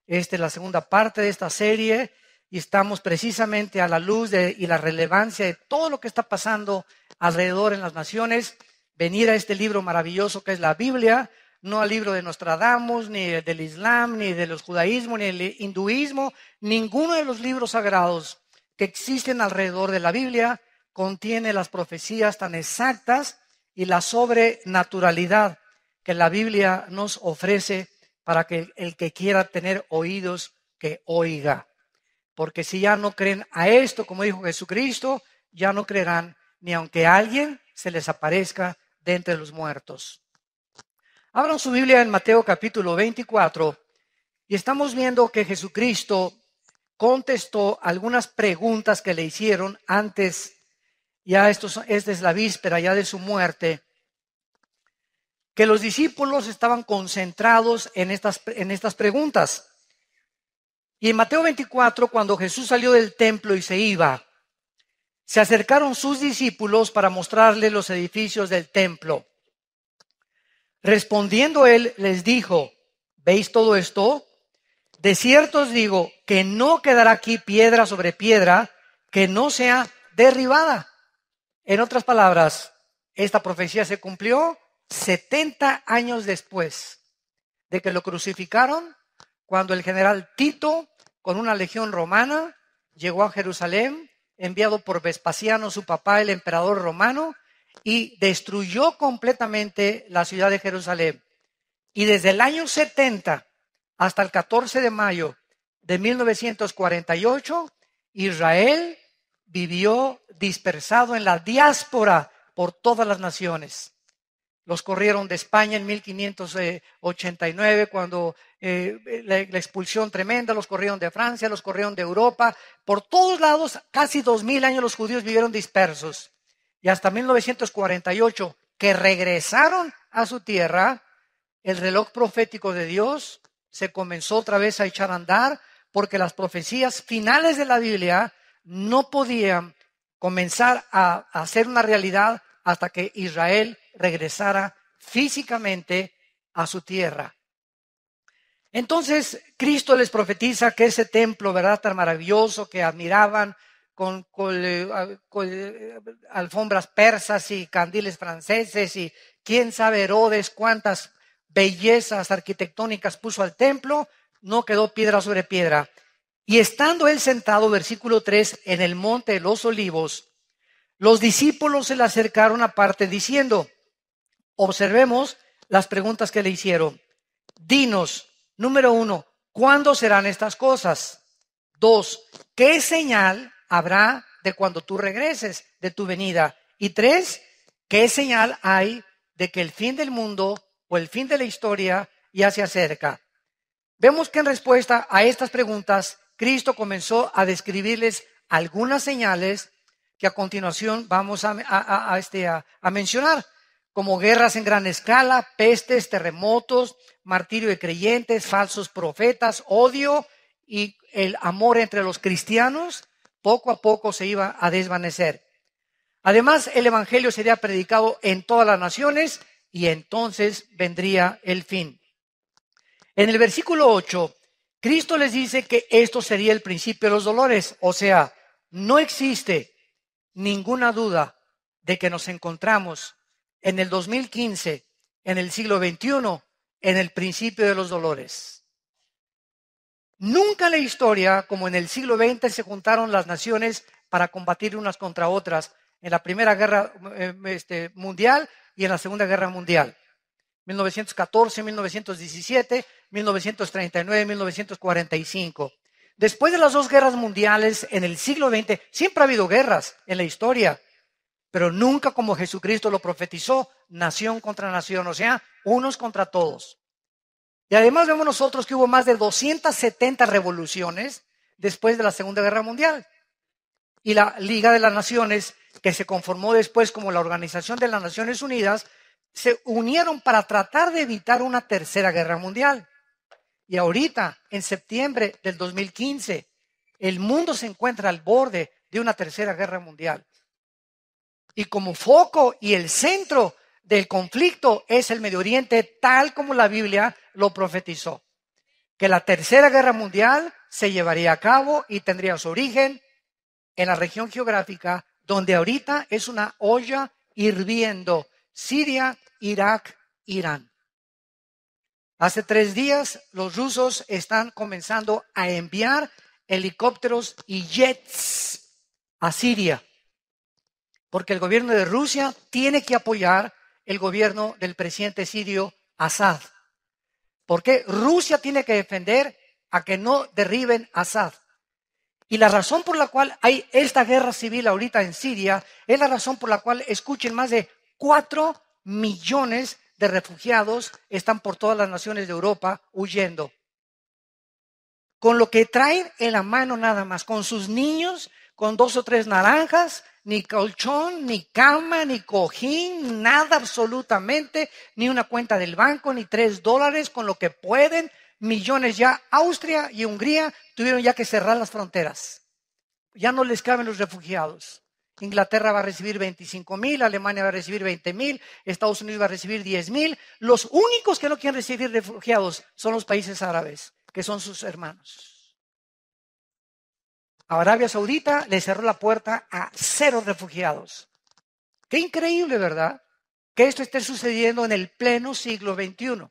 Esta es la segunda parte de esta serie y estamos precisamente a la luz y la relevancia de todo lo que está pasando alrededor en las naciones. Venir a este libro maravilloso que es la Biblia, no al libro de Nostradamus, ni del Islam, ni de los judaísmos, ni del hinduismo. Ninguno de los libros sagrados que existen alrededor de la Biblia contiene las profecías tan exactas y la sobrenaturalidad que la Biblia nos ofrece para que el que quiera tener oídos, que oiga. Porque si ya no creen a esto, como dijo Jesucristo, ya no creerán ni aunque alguien se les aparezca de entre los muertos. Abran su Biblia en Mateo capítulo 24 y estamos viendo que Jesucristo contestó algunas preguntas que le hicieron antes, esta es la víspera ya de su muerte, que los discípulos estaban concentrados en estas preguntas. Y en Mateo 24, cuando Jesús salió del templo y se iba, se acercaron sus discípulos para mostrarle los edificios del templo. Respondiendo él, les dijo: ¿veis todo esto? De cierto os digo que no quedará aquí piedra sobre piedra que no sea derribada. En otras palabras, esta profecía se cumplió 70 años después de que lo crucificaron, cuando el general Tito, con una legión romana, llegó a Jerusalén, enviado por Vespasiano, su papá, el emperador romano, y destruyó completamente la ciudad de Jerusalén. Y desde el año 70 hasta el 14 de mayo de 1948, Israel vivió dispersado en la diáspora por todas las naciones. Los corrieron de España en 1589, cuando la expulsión tremenda, los corrieron de Francia, los corrieron de Europa. Por todos lados, casi 2000 años los judíos vivieron dispersos. Y hasta 1948, que regresaron a su tierra, el reloj profético de Dios se comenzó otra vez a echar a andar, porque las profecías finales de la Biblia no podían comenzar a hacer una realidad hasta que Israel regresara físicamente a su tierra. Entonces Cristo les profetiza que ese templo, ¿verdad?, tan maravilloso que admiraban, con alfombras persas y candiles franceses y quién sabe Herodes cuántas bellezas arquitectónicas puso al templo, no quedó piedra sobre piedra. Y estando él sentado, versículo 3, en el monte de los Olivos, los discípulos se le acercaron aparte diciendo: observemos las preguntas que le hicieron. Dinos, número 1, ¿cuándo serán estas cosas? 2, ¿qué señal habrá de cuando tú regreses, de tu venida? Y 3, ¿qué señal hay de que el fin del mundo o el fin de la historia ya se acerca? Vemos que en respuesta a estas preguntas, Cristo comenzó a describirles algunas señales que a continuación vamos a mencionar, como guerras en gran escala, pestes, terremotos, martirio de creyentes, falsos profetas, odio, y el amor entre los cristianos poco a poco se iba a desvanecer. Además, el evangelio sería predicado en todas las naciones y entonces vendría el fin. En el versículo 8, Cristo les dice que esto sería el principio de los dolores. O sea, no existe ninguna duda de que nos encontramos en el 2015, en el siglo XXI, en el principio de los dolores. Nunca en la historia, como en el siglo XX, se juntaron las naciones para combatir unas contra otras en la Primera Guerra Mundial y en la Segunda Guerra Mundial. 1914, 1917, 1939, 1945. Después de las dos guerras mundiales en el siglo XX, siempre ha habido guerras en la historia, pero nunca como Jesucristo lo profetizó, nación contra nación, o sea, unos contra todos. Y además vemos nosotros que hubo más de 270 revoluciones después de la Segunda Guerra Mundial. Y la Liga de las Naciones, que se conformó después como la Organización de las Naciones Unidas, se unieron para tratar de evitar una tercera guerra mundial. Y ahorita, en septiembre del 2015, el mundo se encuentra al borde de una tercera guerra mundial. Y como foco y el centro del conflicto es el Medio Oriente, tal como la Biblia lo profetizó. que la Tercera Guerra Mundial se llevaría a cabo y tendría su origen en la región geográfica donde ahorita es una olla hirviendo: Siria, Irak, Irán. Hace 3 días los rusos están comenzando a enviar helicópteros y jets a Siria, porque el gobierno de Rusia tiene que apoyar el gobierno del presidente sirio Assad. Porque Rusia tiene que defender a que no derriben a Assad. Y la razón por la cual hay esta guerra civil ahorita en Siria es la razón por la cual, escuchen, más de 4 millones de refugiados están por todas las naciones de Europa huyendo. Con lo que traen en la mano nada más, con sus niños, con 2 o 3 naranjas, ni colchón, ni cama, ni cojín, nada absolutamente, ni una cuenta del banco, ni $3, con lo que pueden. Millones ya. Austria y Hungría tuvieron ya que cerrar las fronteras. Ya no les caben los refugiados. Inglaterra va a recibir 25,000, Alemania va a recibir 20,000, Estados Unidos va a recibir 10,000. Los únicos que no quieren recibir refugiados son los países árabes, que son sus hermanos. Arabia Saudita le cerró la puerta a 0 refugiados. Qué increíble, ¿verdad? Que esto esté sucediendo en el pleno siglo XXI.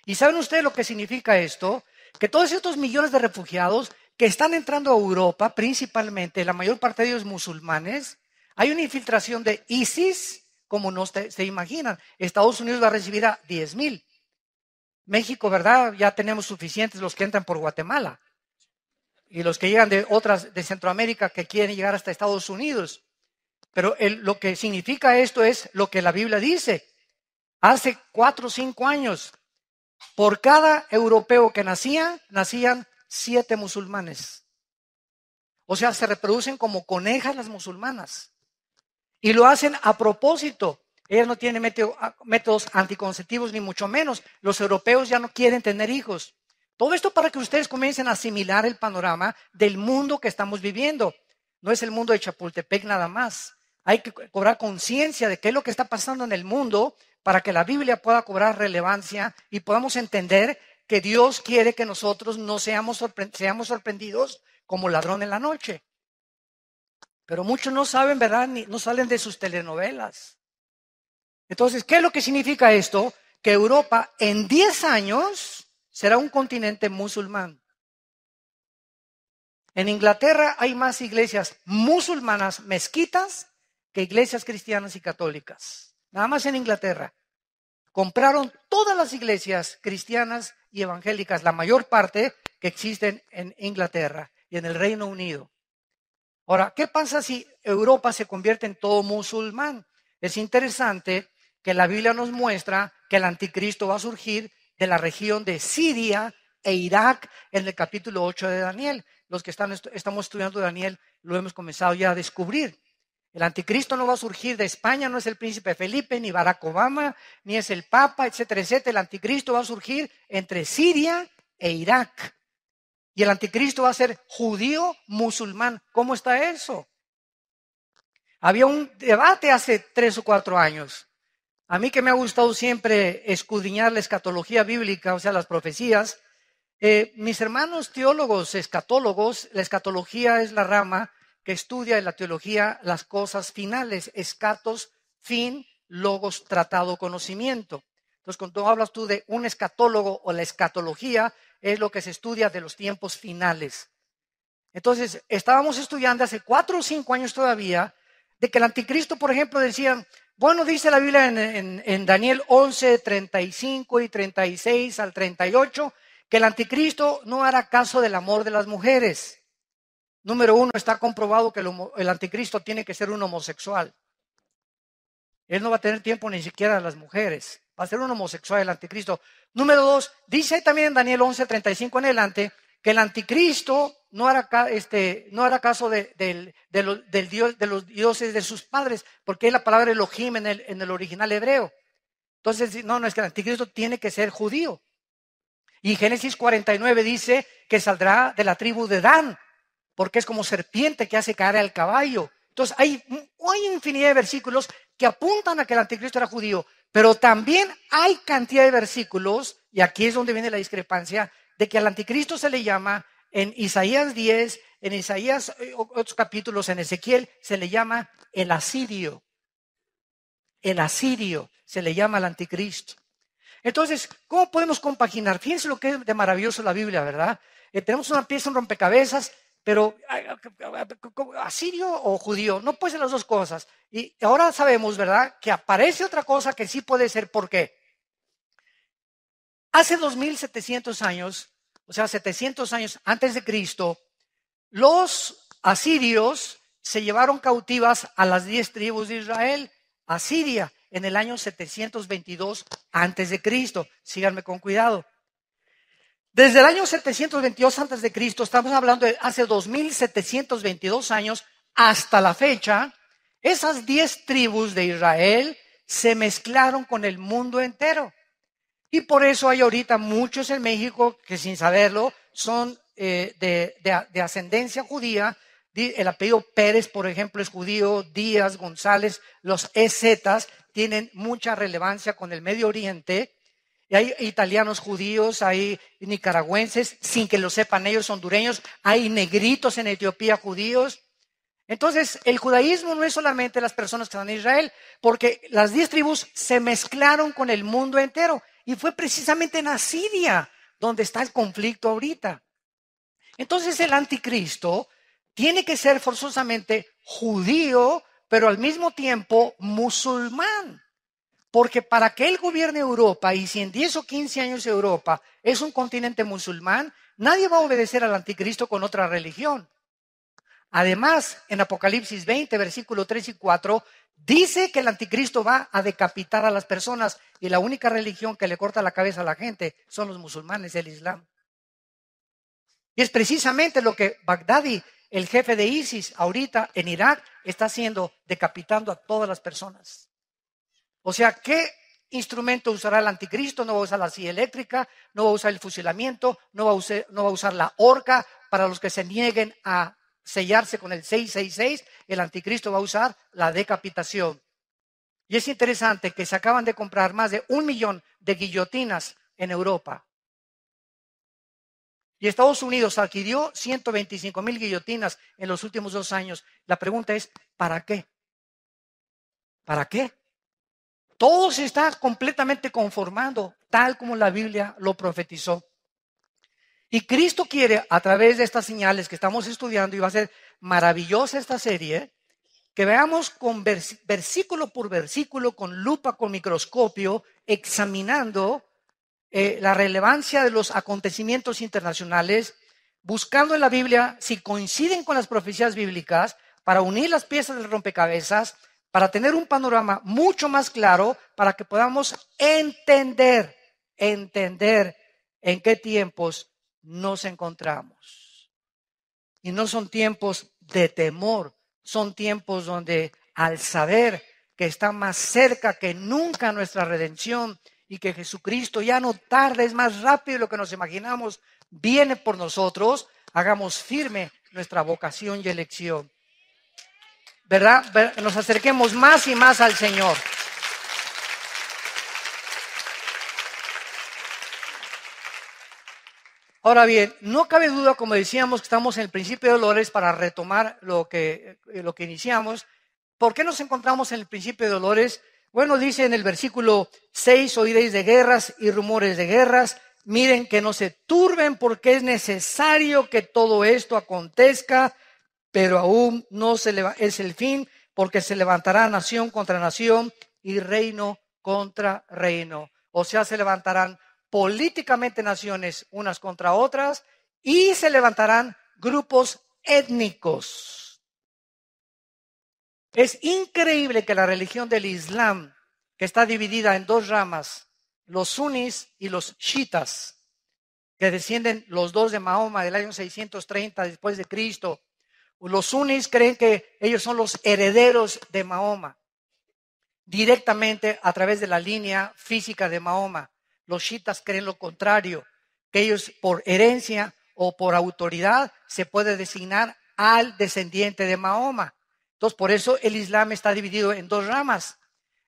¿Y saben ustedes lo que significa esto? Que todos estos millones de refugiados que están entrando a Europa, principalmente, la mayor parte de ellos musulmanes, hay una infiltración de ISIS, como no se imaginan. Estados Unidos va a recibir a 10,000. México, ¿verdad? Ya tenemos suficientes los que entran por Guatemala. Y los que llegan de Centroamérica que quieren llegar hasta Estados Unidos. Pero lo que significa esto es lo que la Biblia dice. Hace 4 o 5 años, por cada europeo que nacían 7 musulmanes. O sea, se reproducen como conejas las musulmanas. Y lo hacen a propósito. Ellas no tienen métodos anticonceptivos, ni mucho menos. Los europeos ya no quieren tener hijos. Todo esto para que ustedes comiencen a asimilar el panorama del mundo que estamos viviendo. No es el mundo de Chapultepec nada más. Hay que cobrar conciencia de qué es lo que está pasando en el mundo para que la Biblia pueda cobrar relevancia y podamos entender que Dios quiere que nosotros no seamos sorprendidos como ladrón en la noche. Pero muchos no saben, ¿verdad? No salen de sus telenovelas. Entonces, ¿qué es lo que significa esto? Que Europa en 10 años será un continente musulmán. En Inglaterra hay más iglesias musulmanas, mezquitas, que iglesias cristianas y católicas. Nada más en Inglaterra. Compraron todas las iglesias cristianas y evangélicas, la mayor parte que existen en Inglaterra y en el Reino Unido. Ahora, ¿qué pasa si Europa se convierte en todo musulmán? Es interesante que la Biblia nos muestra que el anticristo va a surgir de la región de Siria e Irak en el capítulo 8 de Daniel. Los que estamos estudiando Daniel lo hemos comenzado ya a descubrir. El anticristo no va a surgir de España, no es el príncipe Felipe, ni Barack Obama, ni es el Papa, etcétera, etcétera. El anticristo va a surgir entre Siria e Irak. Y el anticristo va a ser judío musulmán. ¿Cómo está eso? Había un debate hace 3 o 4 años. A mí que me ha gustado siempre escudriñar la escatología bíblica, o sea, las profecías. Mis hermanos teólogos, escatólogos, la escatología es la rama que estudia en la teología las cosas finales. Escatos, fin, logos, tratado, conocimiento. Entonces, cuando hablas tú de un escatólogo o la escatología, es lo que se estudia de los tiempos finales. Entonces, estábamos estudiando hace 4 o 5 años todavía de que el anticristo, por ejemplo, decían, bueno, dice la Biblia en Daniel 11, 35 y 36 al 38, que el anticristo no hará caso del amor de las mujeres. Número 1, está comprobado que el anticristo tiene que ser un homosexual. Él no va a tener tiempo ni siquiera a las mujeres. Va a ser un homosexual el anticristo. Número 2, dice también en Daniel 11, 35 en adelante, que el anticristo no hará caso de los dioses de sus padres, porque es la palabra Elohim en el original hebreo. Entonces, no, es que el anticristo tiene que ser judío. Y Génesis 49 dice que saldrá de la tribu de Dan, porque es como serpiente que hace caer al caballo. Entonces, hay infinidad de versículos que apuntan a que el anticristo era judío, pero también hay cantidad de versículos, y aquí es donde viene la discrepancia, de que al anticristo se le llama en Isaías 10, en Isaías, otros capítulos, en Ezequiel, se le llama el asirio. El asirio se le llama al anticristo. Entonces, ¿cómo podemos compaginar? Fíjense lo que es de maravilloso la Biblia, ¿verdad? Tenemos una pieza, un rompecabezas, pero asirio o judío, no puede ser las dos cosas. Y ahora sabemos, ¿verdad?, que aparece otra cosa que sí puede ser. ¿Por qué? Hace 2700 años, o sea, 700 años antes de Cristo, los asirios se llevaron cautivas a las 10 tribus de Israel a Siria en el año 722 antes de Cristo. Síganme con cuidado. Desde el año 722 antes de Cristo, estamos hablando de hace 2722 años hasta la fecha, esas 10 tribus de Israel se mezclaron con el mundo entero. Y por eso hay ahorita muchos en México que sin saberlo son de ascendencia judía. El apellido Pérez, por ejemplo, es judío. Díaz, González, los EZs tienen mucha relevancia con el Medio Oriente. Y hay italianos judíos, hay nicaragüenses, sin que lo sepan ellos, hondureños. Hay negritos en Etiopía judíos. Entonces, el judaísmo no es solamente las personas que están en Israel, porque las 10 tribus se mezclaron con el mundo entero. Y fue precisamente en Asiria donde está el conflicto ahorita. Entonces, el anticristo tiene que ser forzosamente judío, pero al mismo tiempo musulmán. Porque para que él gobierne Europa, y si en 10 o 15 años Europa es un continente musulmán, nadie va a obedecer al anticristo con otra religión. Además, en Apocalipsis 20, versículos 3 y 4, dice que el anticristo va a decapitar a las personas y la única religión que le corta la cabeza a la gente son los musulmanes, el Islam. Y es precisamente lo que Bagdadi, el jefe de ISIS, ahorita en Irak, está haciendo, decapitando a todas las personas. O sea, ¿qué instrumento usará el anticristo? No va a usar la silla eléctrica, no va a usar el fusilamiento, no va a usar la horca para los que se nieguen a sellarse con el 666, el anticristo va a usar la decapitación. Y es interesante que se acaban de comprar más de 1 millón de guillotinas en Europa. Y Estados Unidos adquirió 125,000 guillotinas en los últimos 2 años. La pregunta es, ¿para qué? ¿Para qué? Todo se está completamente conformando, tal como la Biblia lo profetizó. Y Cristo quiere, a través de estas señales que estamos estudiando, y va a ser maravillosa esta serie, que veamos con versículo por versículo, con lupa, con microscopio, examinando la relevancia de los acontecimientos internacionales, buscando en la Biblia si coinciden con las profecías bíblicas, para unir las piezas del rompecabezas, para tener un panorama mucho más claro, para que podamos entender en qué tiempos nos encontramos. Y no son tiempos de temor, son tiempos donde al saber que está más cerca que nunca nuestra redención y que Jesucristo ya no tarda, es más rápido de lo que nos imaginamos, viene por nosotros, hagamos firme nuestra vocación y elección. ¿Verdad? Nos acerquemos más y más al Señor. Ahora bien, no cabe duda, como decíamos, que estamos en el principio de dolores. Para retomar lo que iniciamos. ¿Por qué nos encontramos en el principio de dolores? Bueno, dice en el versículo 6, oiréis de guerras y rumores de guerras. Miren que no se turben, porque es necesario que todo esto acontezca, pero aún no es el fin, porque se levantará nación contra nación y reino contra reino. O sea, se levantarán políticamente naciones unas contra otras y se levantarán grupos étnicos. Es increíble que la religión del Islam, que está dividida en 2 ramas, los sunis y los chiitas, que descienden los 2 de Mahoma del año 630 después de Cristo. Los sunis creen que ellos son los herederos de Mahoma, directamente a través de la línea física de Mahoma. Los chiitas creen lo contrario, que ellos por herencia o por autoridad se puede designar al descendiente de Mahoma. Entonces, por eso el Islam está dividido en 2 ramas.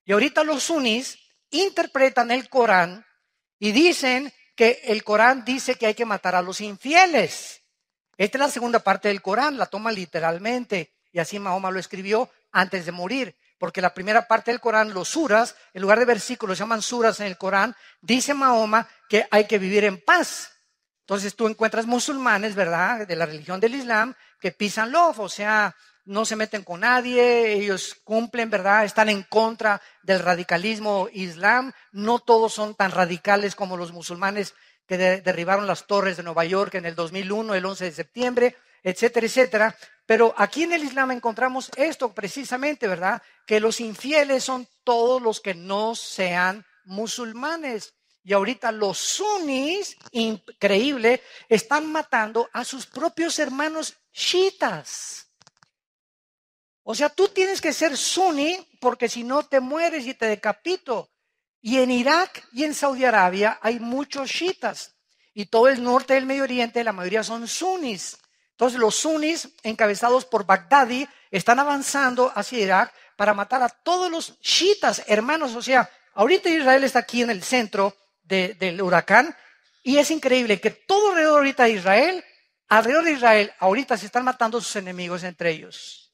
Y ahorita los sunis interpretan el Corán y dicen que el Corán dice que hay que matar a los infieles. Esta es la segunda parte del Corán, la toma literalmente. Y así Mahoma lo escribió antes de morir. Porque la primera parte del Corán, los suras, en lugar de versículos, se llaman suras en el Corán, dice Mahoma que hay que vivir en paz. Entonces tú encuentras musulmanes, ¿verdad?, de la religión del Islam, que peace and love, o sea, no se meten con nadie, ellos cumplen, ¿verdad?, están en contra del radicalismo islam. No todos son tan radicales como los musulmanes que derribaron las torres de Nueva York en el 2001, el 11 de septiembre, etcétera, etcétera. Pero aquí en el Islam encontramos esto precisamente, ¿verdad?, que los infieles son todos los que no sean musulmanes. Y ahorita los sunnis, increíble, están matando a sus propios hermanos chiitas. O sea, tú tienes que ser suní porque si no te mueres y te decapito. Y en Irak y en Saudi Arabia hay muchos chiitas. Y todo el norte del Medio Oriente, la mayoría son sunnis. Entonces los sunnis, encabezados por Baghdadi, están avanzando hacia Irak para matar a todos los chiitas, hermanos. O sea, ahorita Israel está aquí en el centro del huracán. Y es increíble que todo alrededor de Israel, ahorita se están matando sus enemigos entre ellos.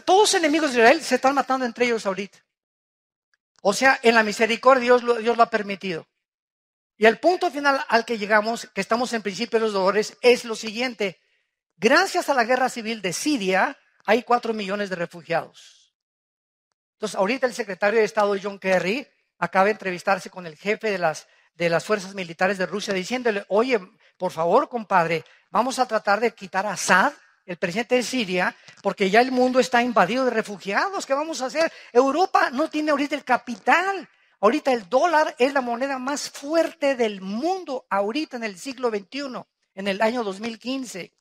Todos los enemigos de Israel se están matando entre ellos ahorita. O sea, en la misericordia Dios lo ha permitido. Y el punto final al que llegamos, que estamos en principio de los dolores, es lo siguiente. Gracias a la guerra civil de Siria, hay 4 millones de refugiados. Entonces, ahorita el secretario de Estado, John Kerry, acaba de entrevistarse con el jefe de las fuerzas militares de Rusia, diciéndole, oye, por favor, compadre, vamos a tratar de quitar a Assad, el presidente de Siria, porque ya el mundo está invadido de refugiados. ¿Qué vamos a hacer? Europa no tiene ahorita el capital. Ahorita el dólar es la moneda más fuerte del mundo, ahorita en el siglo XXI, en el año 2015.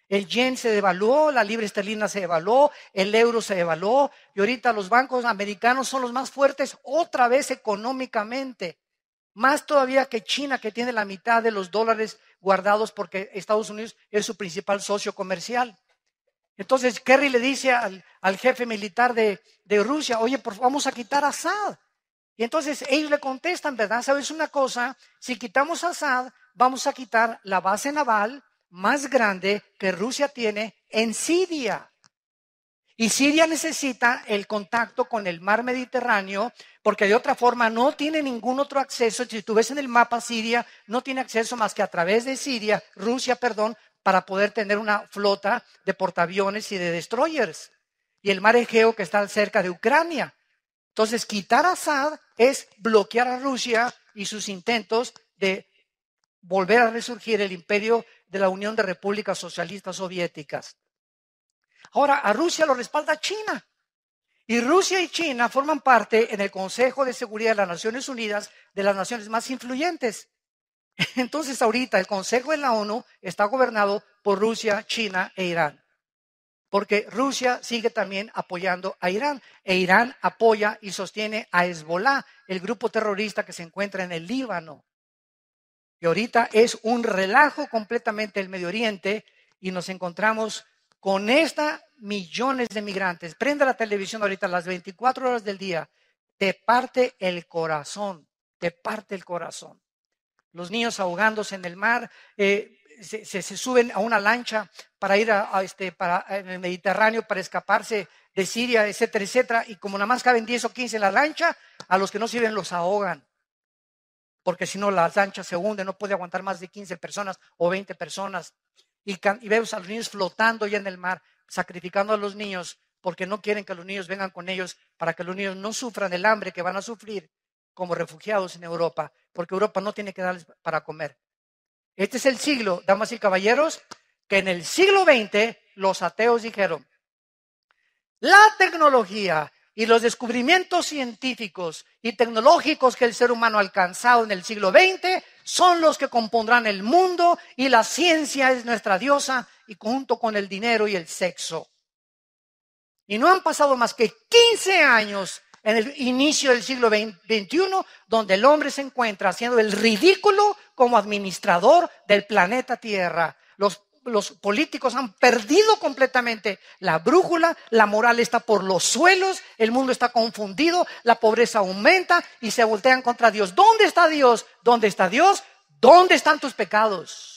El yen se devaluó, la libra esterlina se devaluó, el euro se devaluó, y ahorita los bancos americanos son los más fuertes otra vez económicamente. Más todavía que China, que tiene la mitad de los dólares guardados porque Estados Unidos es su principal socio comercial. Entonces Kerry le dice al jefe militar de Rusia, oye, vamos a quitar a Assad. Y entonces ellos le contestan, ¿verdad? ¿Sabes una cosa? Si quitamos a Assad, vamos a quitar la base naval más grande que Rusia tiene en Siria. Y Siria necesita el contacto con el mar Mediterráneo porque de otra forma no tiene ningún otro acceso. Si tú ves en el mapa, Siria no tiene acceso más que a través de Rusia, para poder tener una flota de portaaviones y de destroyers. Y el mar Egeo que está cerca de Ucrania. Entonces, quitar a Assad es bloquear a Rusia y sus intentos de volver a resurgir el imperio de la Unión de Repúblicas Socialistas Soviéticas. Ahora, a Rusia lo respalda China. Y Rusia y China forman parte en el Consejo de Seguridad de las Naciones Unidas de las naciones más influyentes. Entonces, ahorita el Consejo de la ONU está gobernado por Rusia, China e Irán. Porque Rusia sigue también apoyando a Irán. E Irán apoya y sostiene a Hezbollah, el grupo terrorista que se encuentra en el Líbano. Y ahorita es un relajo completamente el Medio Oriente y nos encontramos con millones de migrantes. Prenda la televisión ahorita a las 24 horas del día. Te parte el corazón, te parte el corazón. Los niños ahogándose en el mar, se suben a una lancha para ir en el Mediterráneo para escaparse de Siria, etcétera, etcétera. Y como nada más caben 10 o 15 en la lancha, a los que no sirven los ahogan. Porque si no, la lancha se hunde, no puede aguantar más de 15 personas o 20 personas. Y vemos a los niños flotando ya en el mar, sacrificando a los niños, porque no quieren que los niños vengan con ellos, para que los niños no sufran el hambre que van a sufrir como refugiados en Europa, porque Europa no tiene que darles para comer. Este es el siglo, damas y caballeros, que en el siglo XX los ateos dijeron, la tecnología y los descubrimientos científicos y tecnológicos que el ser humano ha alcanzado en el siglo XX son los que compondrán el mundo y la ciencia es nuestra diosa y junto con el dinero y el sexo. Y no han pasado más que 15 años en el inicio del siglo XXI donde el hombre se encuentra haciendo el ridículo como administrador del planeta Tierra. Los los políticos han perdido completamente la brújula, la moral está por los suelos, el mundo está confundido, la pobreza aumenta y se voltean contra Dios. ¿Dónde está Dios? ¿Dónde está Dios? ¿Dónde están tus pecados?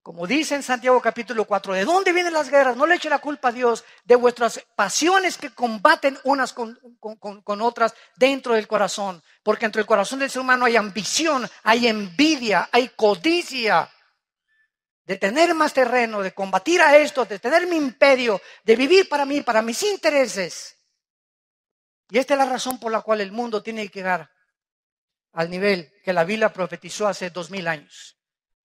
Como dice en Santiago capítulo 4, ¿de dónde vienen las guerras? No le eche la culpa a Dios de vuestras pasiones que combaten unas con otras dentro del corazón. Porque entre el corazón del ser humano hay ambición, hay envidia, hay codicia. De tener más terreno, de combatir a esto, de tener mi imperio, de vivir para mí, para mis intereses. Y esta es la razón por la cual el mundo tiene que llegar al nivel que la Biblia profetizó hace 2000 años.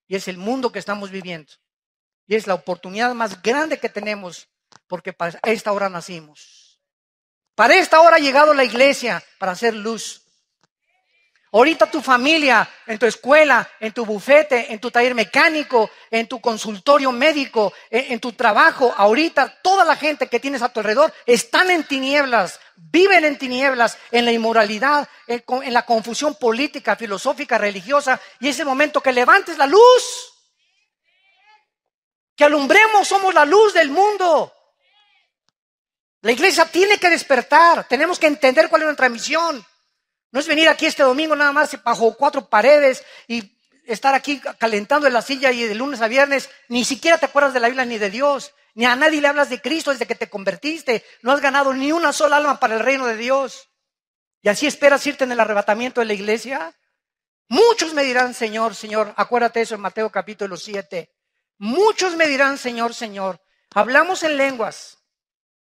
Y es el mundo que estamos viviendo. Y es la oportunidad más grande que tenemos, porque para esta hora nacimos. Para esta hora ha llegado la iglesia para hacer luz. Ahorita tu familia, en tu escuela, en tu bufete, en tu taller mecánico, en tu consultorio médico, en tu trabajo, ahorita toda la gente que tienes a tu alrededor están en tinieblas, viven en tinieblas, en la inmoralidad, en la confusión política, filosófica, religiosa. Y es el momento que levantes la luz, que alumbremos, somos la luz del mundo. La iglesia tiene que despertar, tenemos que entender cuál es nuestra misión. No es venir aquí este domingo nada más bajo 4 paredes y estar aquí calentando en la silla y de lunes a viernes ni siquiera te acuerdas de la Biblia ni de Dios, ni a nadie le hablas de Cristo desde que te convertiste. No has ganado ni una sola alma para el reino de Dios. ¿Y así esperas irte en el arrebatamiento de la iglesia? Muchos me dirán, Señor, Señor, acuérdate eso en Mateo capítulo 7. Muchos me dirán, Señor, Señor. Hablamos en lenguas,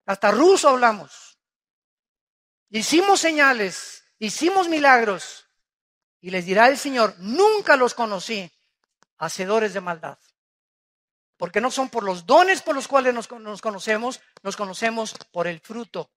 hasta ruso hablamos. Hicimos señales. Hicimos milagros y les dirá el Señor, nunca los conocí, hacedores de maldad. Porque no son por los dones por los cuales nos conocemos por el fruto,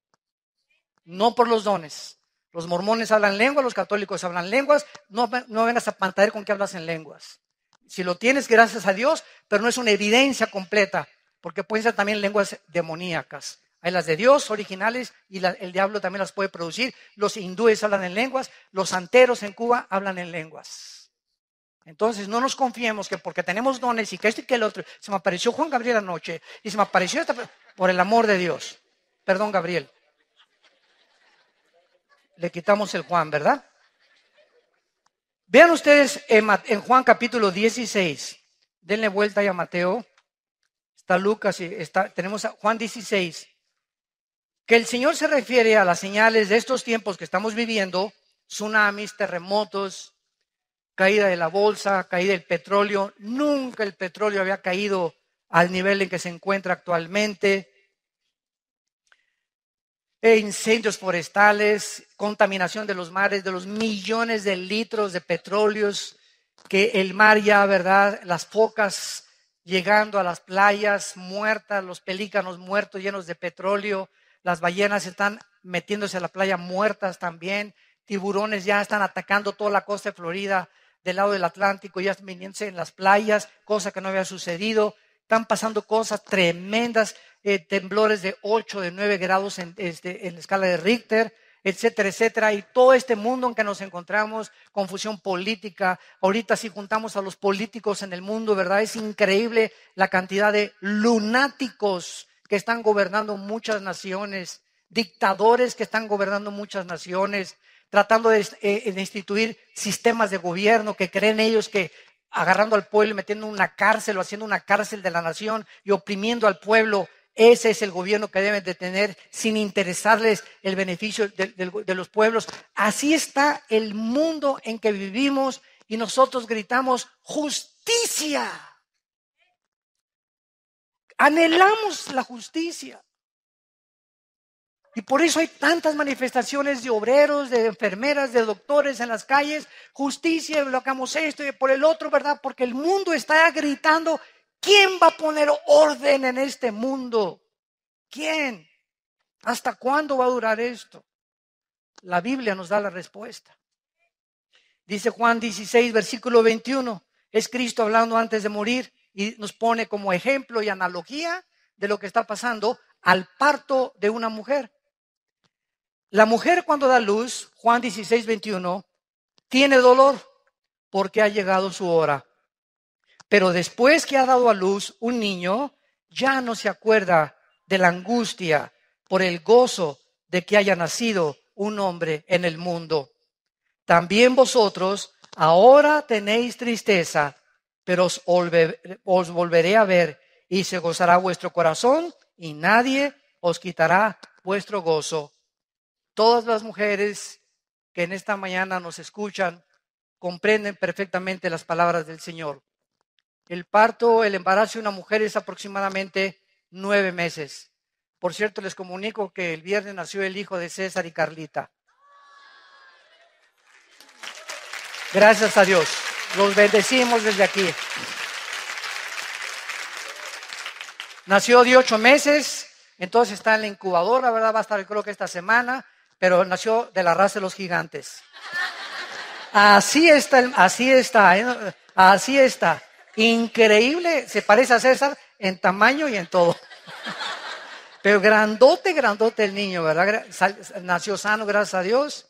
no por los dones. Los mormones hablan lenguas, los católicos hablan lenguas, no vengas a pantallar con que hablas en lenguas. Si lo tienes, gracias a Dios, pero no es una evidencia completa, porque pueden ser también lenguas demoníacas. Hay las de Dios originales y el diablo también las puede producir. Los hindúes hablan en lenguas, los santeros en Cuba hablan en lenguas. Entonces no nos confiemos que porque tenemos dones y que esto y que el otro. Se me apareció Juan Gabriel anoche y se me apareció por el amor de Dios. Perdón, Gabriel. Le quitamos el Juan, ¿verdad? Vean ustedes en Juan capítulo 16. Denle vuelta ahí a Mateo. Está Lucas y tenemos a Juan 16. Que el Señor se refiere a las señales de estos tiempos que estamos viviendo, tsunamis, terremotos, caída de la bolsa, caída del petróleo. Nunca el petróleo había caído al nivel en que se encuentra actualmente. Incendios forestales, contaminación de los mares, de los millones de litros de petróleos que el mar ya, ¿verdad? Las focas llegando a las playas muertas, los pelícanos muertos llenos de petróleo. Las ballenas están metiéndose a la playa muertas también. Tiburones ya están atacando toda la costa de Florida del lado del Atlántico, ya viniéndose en las playas, cosa que no había sucedido. Están pasando cosas tremendas, temblores de 8, de 9 grados en la escala de Richter, etcétera, etcétera. Y todo este mundo en que nos encontramos, confusión política. Ahorita si juntamos a los políticos en el mundo, ¿verdad? Es increíble la cantidad de lunáticos que están gobernando muchas naciones, dictadores que están gobernando muchas naciones, tratando de instituir sistemas de gobierno que creen ellos que agarrando al pueblo y metiendo en una cárcel o haciendo una cárcel de la nación y oprimiendo al pueblo. Ese es el gobierno que deben de tener sin interesarles el beneficio de los pueblos. Así está el mundo en que vivimos y nosotros gritamos justicia. Anhelamos la justicia. Y por eso hay tantas manifestaciones de obreros, de enfermeras, de doctores en las calles. Justicia, bloqueamos esto y por el otro, ¿verdad? Porque el mundo está gritando, ¿quién va a poner orden en este mundo? ¿Quién? ¿Hasta cuándo va a durar esto? La Biblia nos da la respuesta. Dice Juan 16, versículo 21. Es Cristo hablando antes de morir y nos pone como ejemplo y analogía de lo que está pasando al parto de una mujer. La mujer cuando da luz, Juan 16, 21, tiene dolor porque ha llegado su hora. Pero después que ha dado a luz un niño, ya no se acuerda de la angustia por el gozo de que haya nacido un hombre en el mundo. También vosotros ahora tenéis tristeza, pero os volveré a ver y se gozará vuestro corazón y nadie os quitará vuestro gozo. Todas las mujeres que en esta mañana nos escuchan comprenden perfectamente las palabras del Señor. El parto, el embarazo de una mujer es aproximadamente 9 meses. Por cierto, les comunico que el viernes nació el hijo de César y Carlita. Gracias a Dios. Los bendecimos desde aquí. Nació de 8 meses, entonces está en la incubadora, ¿verdad? Va a estar creo que esta semana, pero nació de la raza de los gigantes. Así está. Increíble, se parece a César en tamaño y en todo. Pero grandote el niño, ¿verdad? Nació sano, gracias a Dios,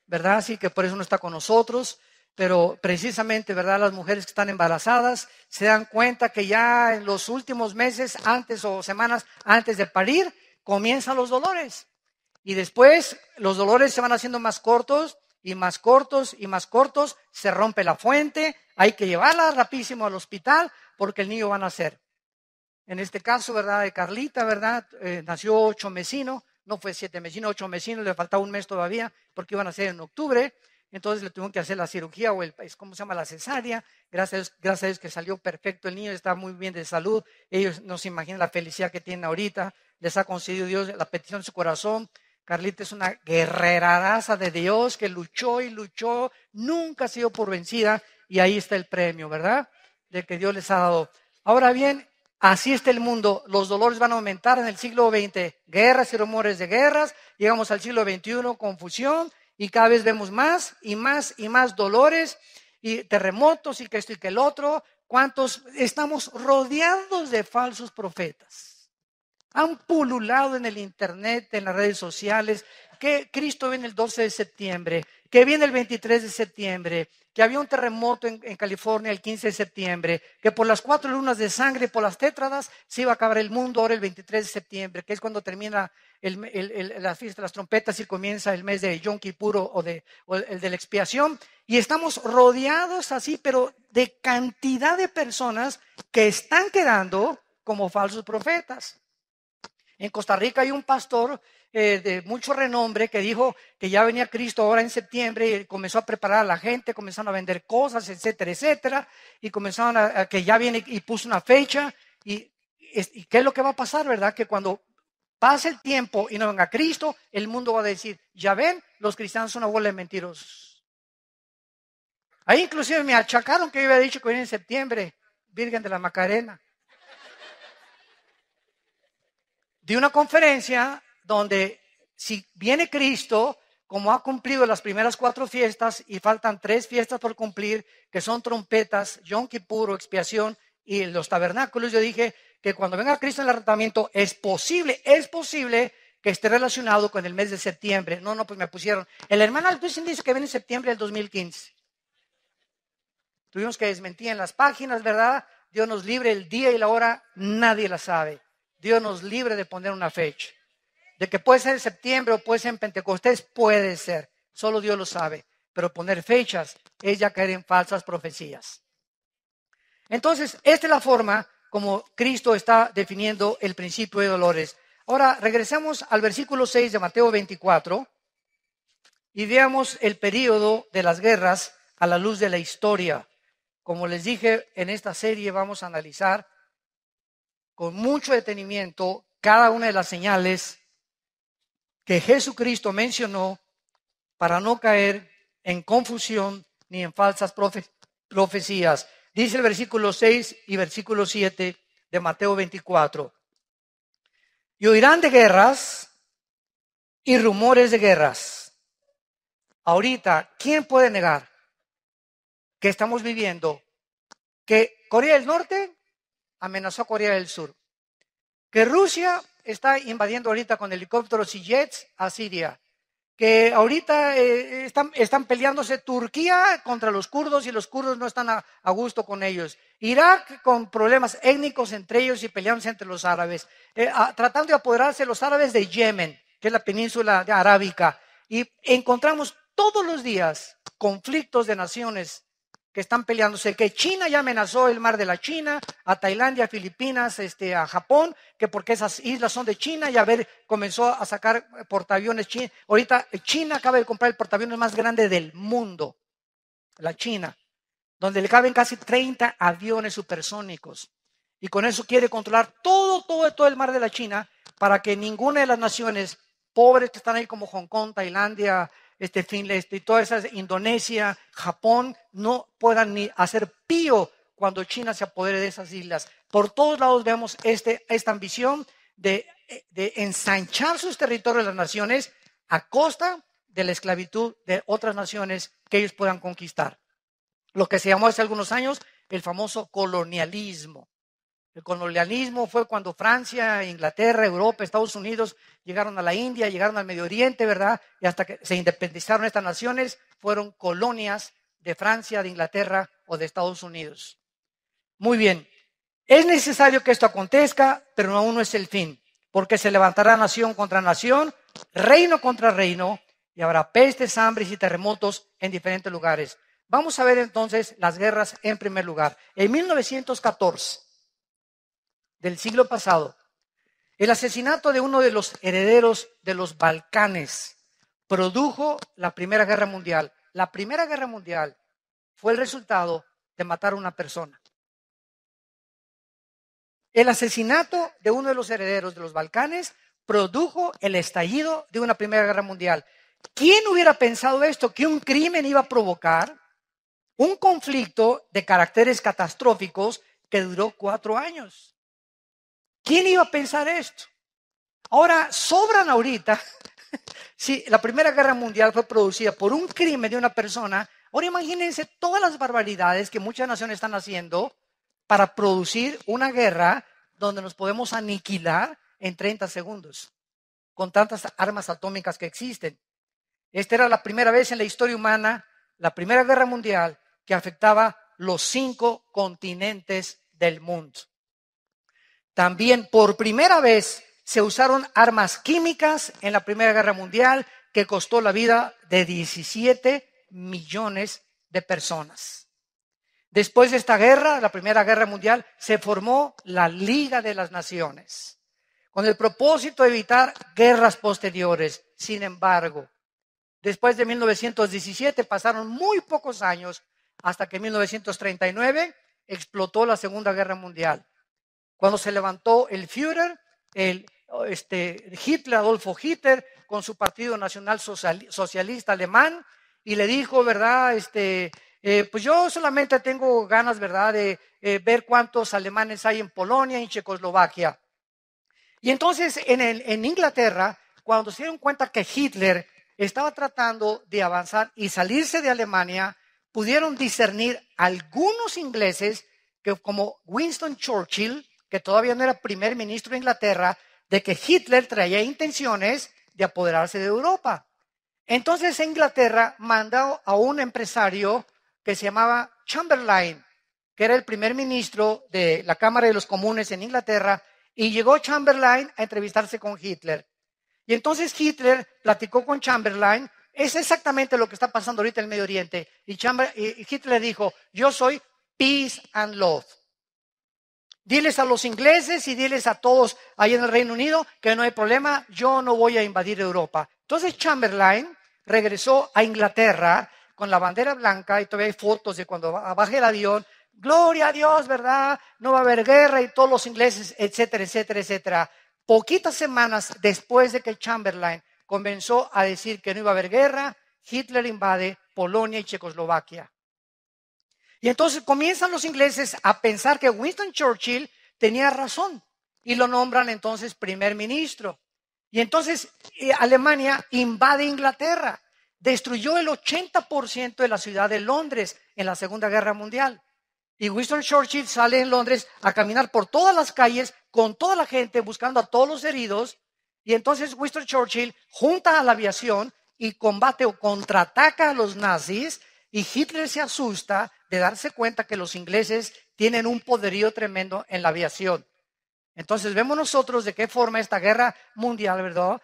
¿verdad? Así que por eso no está con nosotros. Pero precisamente, ¿verdad? Las mujeres que están embarazadas se dan cuenta que ya en los últimos meses, antes o semanas antes de parir, comienzan los dolores. Y después los dolores se van haciendo más cortos y más cortos y más cortos. Se rompe la fuente, hay que llevarla rapidísimo al hospital porque el niño va a nacer. En este caso, ¿verdad? De Carlita, ¿verdad? Nació 8 mesino, no fue 7 mesino, 8 mesino, le faltaba un mes todavía porque iban a nacer en octubre. Entonces le tuvieron que hacer la cirugía o ¿cómo se llama? La cesárea. Gracias a Dios que salió perfecto el niño, está muy bien de salud. Ellos no se imaginan la felicidad que tienen ahorita. Les ha concedido Dios la petición de su corazón. Carlita es una guerreraza de Dios que luchó y luchó, nunca ha sido por vencida y ahí está el premio, ¿verdad? De que Dios les ha dado. Ahora bien, así está el mundo. Los dolores van a aumentar en el siglo XX. Guerras y rumores de guerras. Llegamos al siglo XXI, confusión. Y cada vez vemos más y más y más dolores y terremotos y que esto y que el otro. ¿Cuántos? Estamos rodeados de falsos profetas. Han pululado en el internet, en las redes sociales, que Cristo viene el 12 de septiembre, que viene el 23 de septiembre, que había un terremoto en California el 15 de septiembre, que por las 4 lunas de sangre, por las tétradas, se iba a acabar el mundo ahora el 23 de septiembre, que es cuando termina la fiesta de las trompetas y comienza el mes de Yom Kippur o el de la expiación. Y estamos rodeados así, pero de cantidad de personas que están quedando como falsos profetas. En Costa Rica hay un pastor de mucho renombre que dijo que ya venía Cristo ahora en septiembre y comenzó a preparar a la gente, comenzaron a vender cosas, etcétera, etcétera, y comenzaron a que ya viene y puso una fecha. ¿Y qué es lo que va a pasar, verdad? Que cuando pase el tiempo y no venga Cristo, el mundo va a decir, ya ven, los cristianos son una bola de mentirosos. Ahí inclusive me achacaron que yo había dicho que venía en septiembre, Virgen de la Macarena. De una conferencia donde si viene Cristo, como ha cumplido las primeras 4 fiestas y faltan 3 fiestas por cumplir, que son trompetas, Yom Kippur, expiación y los tabernáculos, yo dije que cuando venga Cristo en el arrebatamiento es posible que esté relacionado con el mes de septiembre. No, pues me pusieron. El hermano Altucin dice que viene en septiembre del 2015. Tuvimos que desmentir en las páginas, ¿verdad? Dios nos libre, el día y la hora nadie la sabe. Dios nos libre de poner una fecha. De que puede ser en septiembre o puede ser en Pentecostés, puede ser. Solo Dios lo sabe. Pero poner fechas es ya caer en falsas profecías. Entonces, esta es la forma como Cristo está definiendo el principio de dolores. Ahora, regresemos al versículo 6 de Mateo 24 y veamos el período de las guerras a la luz de la historia. Como les dije, en esta serie vamos a analizar con mucho detenimiento cada una de las señales que Jesucristo mencionó para no caer en confusión ni en falsas profecías. Dice el versículo 6 y versículo 7 de Mateo 24. Y oirán de guerras y rumores de guerras. Ahorita, ¿quién puede negar que estamos viviendo que Corea del Norte amenazó a Corea del Sur? Que Rusia está invadiendo ahorita con helicópteros y jets a Siria. que ahorita están peleándose Turquía contra los kurdos y los kurdos no están a gusto con ellos. Irak con problemas étnicos entre ellos y peleándose entre los árabes. Tratando de apoderarse los árabes de Yemen, que es la península arábica. Y encontramos todos los días conflictos de naciones que están peleándose, que China ya amenazó el mar de la China, a Tailandia, a Filipinas, a Japón, que porque esas islas son de China, y comenzó a sacar portaaviones chinos. Ahorita China acaba de comprar el portaaviones más grande del mundo, la China, donde le caben casi 30 aviones supersónicos. Y con eso quiere controlar todo el mar de la China para que ninguna de las naciones pobres que están ahí como Hong Kong, Tailandia, y todas esas, Indonesia, Japón, no puedan ni hacer pío cuando China se apodere de esas islas. Por todos lados vemos esta ambición de ensanchar sus territorios de las naciones a costa de la esclavitud de otras naciones que ellos puedan conquistar. Lo que se llamó hace algunos años el famoso colonialismo. El colonialismo fue cuando Francia, Inglaterra, Europa, Estados Unidos llegaron a la India, llegaron al Medio Oriente, ¿verdad? Y hasta que se independizaron estas naciones, fueron colonias de Francia, de Inglaterra o de Estados Unidos. Muy bien, es necesario que esto acontezca, pero aún no es el fin, porque se levantará nación contra nación, reino contra reino, y habrá pestes, hambres y terremotos en diferentes lugares. Vamos a ver entonces las guerras en primer lugar. En 1914. Del siglo pasado, el asesinato de uno de los herederos de los Balcanes produjo la Primera Guerra Mundial. La Primera Guerra Mundial fue el resultado de matar a una persona. El asesinato de uno de los herederos de los Balcanes produjo el estallido de una Primera Guerra Mundial. ¿Quién hubiera pensado esto? Que un crimen iba a provocar un conflicto de caracteres catastróficos que duró 4 años. ¿Quién iba a pensar esto? Ahora, sobran ahorita, si la Primera Guerra Mundial fue producida por un crimen de una persona, ahora imagínense todas las barbaridades que muchas naciones están haciendo para producir una guerra donde nos podemos aniquilar en 30 segundos, con tantas armas atómicas que existen. Esta era la primera vez en la historia humana, la Primera Guerra Mundial, que afectaba los 5 continentes del mundo. También por primera vez se usaron armas químicas en la Primera Guerra Mundial que costó la vida de 17 millones de personas. Después de esta guerra, la Primera Guerra Mundial, se formó la Liga de las Naciones con el propósito de evitar guerras posteriores. Sin embargo, después de 1917 pasaron muy pocos años hasta que en 1939 explotó la Segunda Guerra Mundial. Cuando se levantó el Führer, Hitler, Adolfo Hitler, con su Partido Nacional Socialista Alemán, y le dijo, ¿verdad? Pues yo solamente tengo ganas, ¿verdad?, de ver cuántos alemanes hay en Polonia y en Checoslovaquia. Y entonces en Inglaterra, cuando se dieron cuenta que Hitler estaba tratando de avanzar y salirse de Alemania, pudieron discernir algunos ingleses que, como Winston Churchill, que todavía no era primer ministro de Inglaterra, de que Hitler traía intenciones de apoderarse de Europa. Entonces Inglaterra mandó a un empresario que se llamaba Chamberlain, que era el primer ministro de la Cámara de los Comunes en Inglaterra, y llegó Chamberlain a entrevistarse con Hitler. Y entonces Hitler platicó con Chamberlain, es exactamente lo que está pasando ahorita en el Medio Oriente, y Hitler dijo, yo soy peace and love. Diles a los ingleses y diles a todos ahí en el Reino Unido que no hay problema, yo no voy a invadir Europa. Entonces Chamberlain regresó a Inglaterra con la bandera blanca y todavía hay fotos de cuando baja el avión. Gloria a Dios, ¿verdad? No va a haber guerra y todos los ingleses, etcétera, etcétera, etcétera. Poquitas semanas después de que Chamberlain comenzó a decir que no iba a haber guerra, Hitler invade Polonia y Checoslovaquia. Y entonces comienzan los ingleses a pensar que Winston Churchill tenía razón y lo nombran entonces primer ministro. Y entonces Alemania invade Inglaterra, destruyó el 80% de la ciudad de Londres en la Segunda Guerra Mundial. Y Winston Churchill sale en Londres a caminar por todas las calles con toda la gente buscando a todos los heridos. Y entonces Winston Churchill junta a la aviación y combate o contraataca a los nazis, y Hitler se asusta de darse cuenta que los ingleses tienen un poderío tremendo en la aviación. Entonces vemos nosotros de qué forma esta guerra mundial, ¿verdad?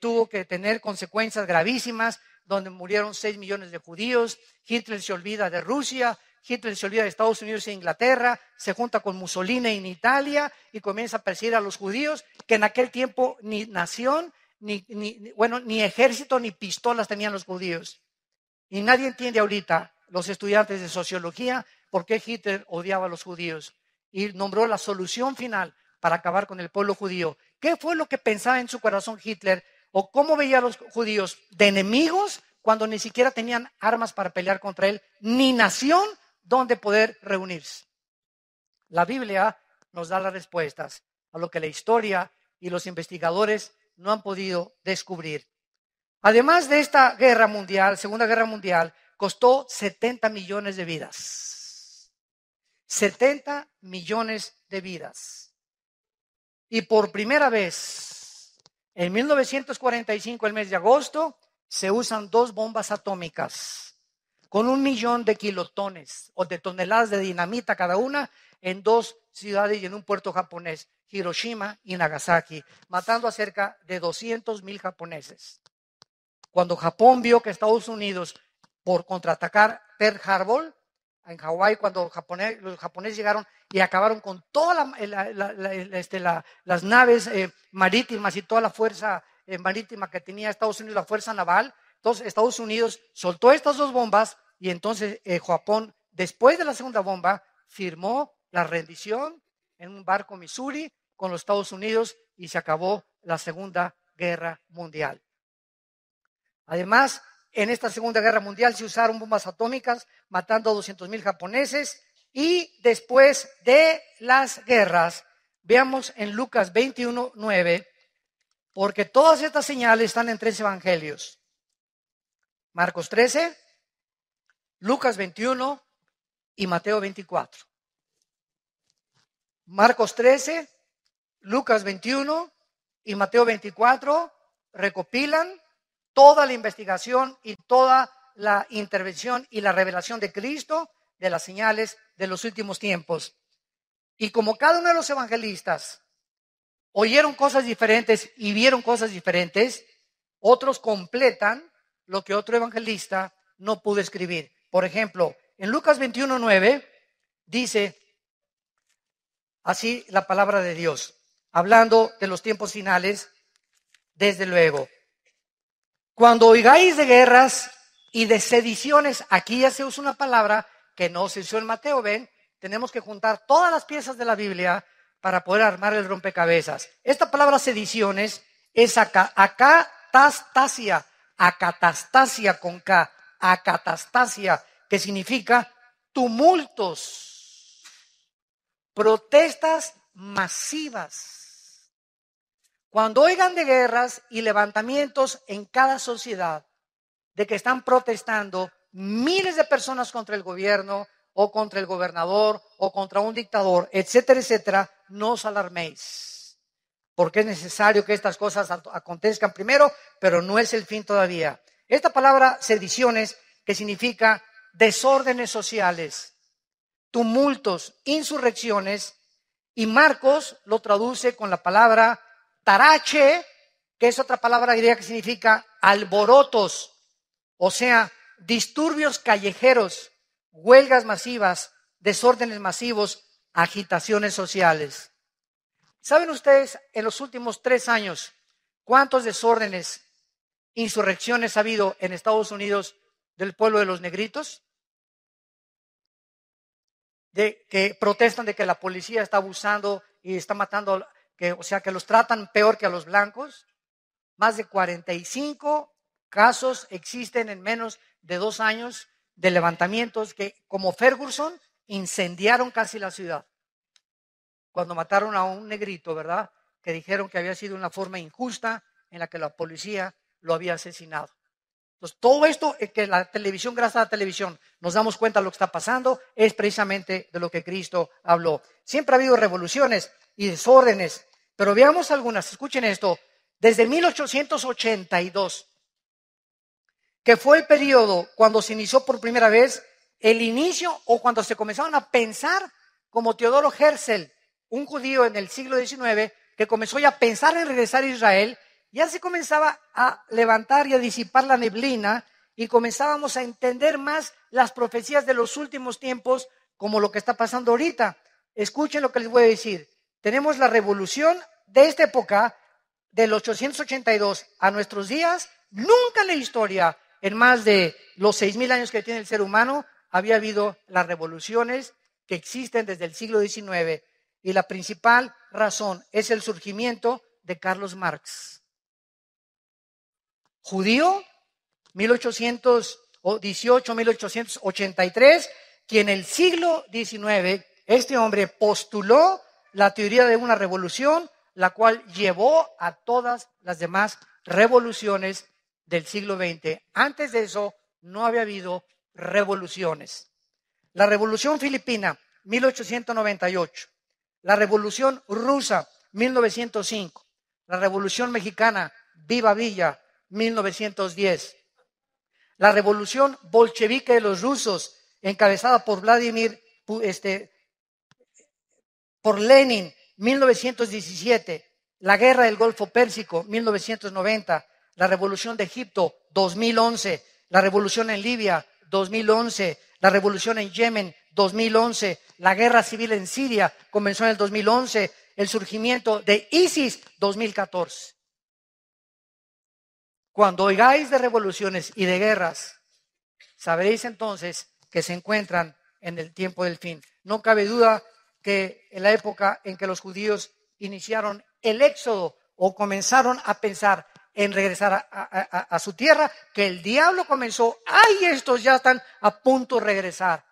Tuvo que tener consecuencias gravísimas, donde murieron 6 millones de judíos. Hitler se olvida de Rusia, Hitler se olvida de Estados Unidos e Inglaterra, se junta con Mussolini en Italia y comienza a perseguir a los judíos, que en aquel tiempo ni nación, ni ejército, ni pistolas tenían los judíos. Y nadie entiende ahorita, los estudiantes de sociología, por qué Hitler odiaba a los judíos y nombró la solución final para acabar con el pueblo judío. ¿Qué fue lo que pensaba en su corazón Hitler? ¿O cómo veía a los judíos? ¿De enemigos cuando ni siquiera tenían armas para pelear contra él? Ni nación donde poder reunirse. La Biblia nos da las respuestas a lo que la historia y los investigadores no han podido descubrir. Además de esta guerra mundial, Segunda Guerra Mundial, costó 70 millones de vidas. 70 millones de vidas. Y por primera vez, en 1945, el mes de agosto, se usan 2 bombas atómicas con 1 millón de kilotones o de toneladas de dinamita cada una en 2 ciudades y en un puerto japonés, Hiroshima y Nagasaki, matando a cerca de 200,000 japoneses. Cuando Japón vio que Estados Unidos, por contraatacar Pearl Harbor, en Hawái, cuando los japoneses llegaron y acabaron con todas las naves marítimas y toda la fuerza marítima que tenía Estados Unidos, la fuerza naval, entonces Estados Unidos soltó estas 2 bombas y entonces Japón, después de la segunda bomba, firmó la rendición en un barco Missouri con los Estados Unidos y se acabó la Segunda Guerra Mundial. Además, en esta Segunda Guerra Mundial se usaron bombas atómicas, matando a 200,000 japoneses. Y después de las guerras, veamos en Lucas 21:9, porque todas estas señales están en 3 evangelios. Marcos 13, Lucas 21 y Mateo 24. Marcos 13, Lucas 21 y Mateo 24 recopilan toda la investigación y toda la intervención y la revelación de Cristo de las señales de los últimos tiempos. Y como cada uno de los evangelistas oyeron cosas diferentes y vieron cosas diferentes, otros completan lo que otro evangelista no pudo escribir. Por ejemplo, en Lucas 21:9 dice así la palabra de Dios, hablando de los tiempos finales, desde luego. Cuando oigáis de guerras y de sediciones, aquí ya se usa una palabra que no se usó en Mateo, ven, tenemos que juntar todas las piezas de la Biblia para poder armar el rompecabezas. Esta palabra sediciones es acatastasia con K, acatastasia, que significa tumultos, protestas masivas. Cuando oigan de guerras y levantamientos en cada sociedad, de que están protestando miles de personas contra el gobierno o contra el gobernador o contra un dictador, etcétera, etcétera, no os alarméis, porque es necesario que estas cosas acontezcan primero, pero no es el fin todavía. Esta palabra sediciones, que significa desórdenes sociales, tumultos, insurrecciones, y Marcos lo traduce con la palabra tarache, que es otra palabra griega que significa alborotos, o sea, disturbios callejeros, huelgas masivas, desórdenes masivos, agitaciones sociales. ¿Saben ustedes en los últimos 3 años cuántos desórdenes, insurrecciones ha habido en Estados Unidos del pueblo de los negritos? De que protestan de que la policía está abusando y está matando, o sea, que los tratan peor que a los blancos. Más de 45 casos existen en menos de 2 años de levantamientos que, como Ferguson, incendiaron casi la ciudad. Cuando mataron a un negrito, ¿verdad? Que dijeron que había sido una forma injusta en la que la policía lo había asesinado. Entonces, todo esto que la televisión, gracias a la televisión, nos damos cuenta de lo que está pasando, es precisamente de lo que Cristo habló. Siempre ha habido revoluciones y desórdenes, pero veamos algunas. Escuchen esto. Desde 1882, que fue el periodo cuando se inició por primera vez el inicio o cuando se comenzaron a pensar como Teodoro Herzl, un judío en el siglo XIX que comenzó ya a pensar en regresar a Israel. Ya se comenzaba a levantar y a disipar la neblina y comenzábamos a entender más las profecías de los últimos tiempos como lo que está pasando ahorita. Escuchen lo que les voy a decir. Tenemos la revolución de esta época, del 882 a nuestros días. Nunca en la historia, en más de los 6,000 años que tiene el ser humano, había habido las revoluciones que existen desde el siglo XIX. Y la principal razón es el surgimiento de Carlos Marx. Judío, 1818-1883, quien en el siglo XIX, este hombre postuló la teoría de una revolución, la cual llevó a todas las demás revoluciones del siglo XX. Antes de eso, no había habido revoluciones. La Revolución Filipina, 1898. La Revolución Rusa, 1905. La Revolución Mexicana, Viva Villa, 1910. La Revolución Bolchevique de los rusos, encabezada por por Lenin, 1917. La Guerra del Golfo Pérsico, 1990. La Revolución de Egipto, 2011. La Revolución en Libia, 2011. La Revolución en Yemen, 2011. La Guerra Civil en Siria comenzó en el 2011. El surgimiento de ISIS, 2014. Cuando oigáis de revoluciones y de guerras, sabréis entonces que se encuentran en el tiempo del fin. No cabe duda que en la época en que los judíos iniciaron el éxodo o comenzaron a pensar en regresar a su tierra, que el diablo comenzó, ¡ay, estos ya están a punto de regresar!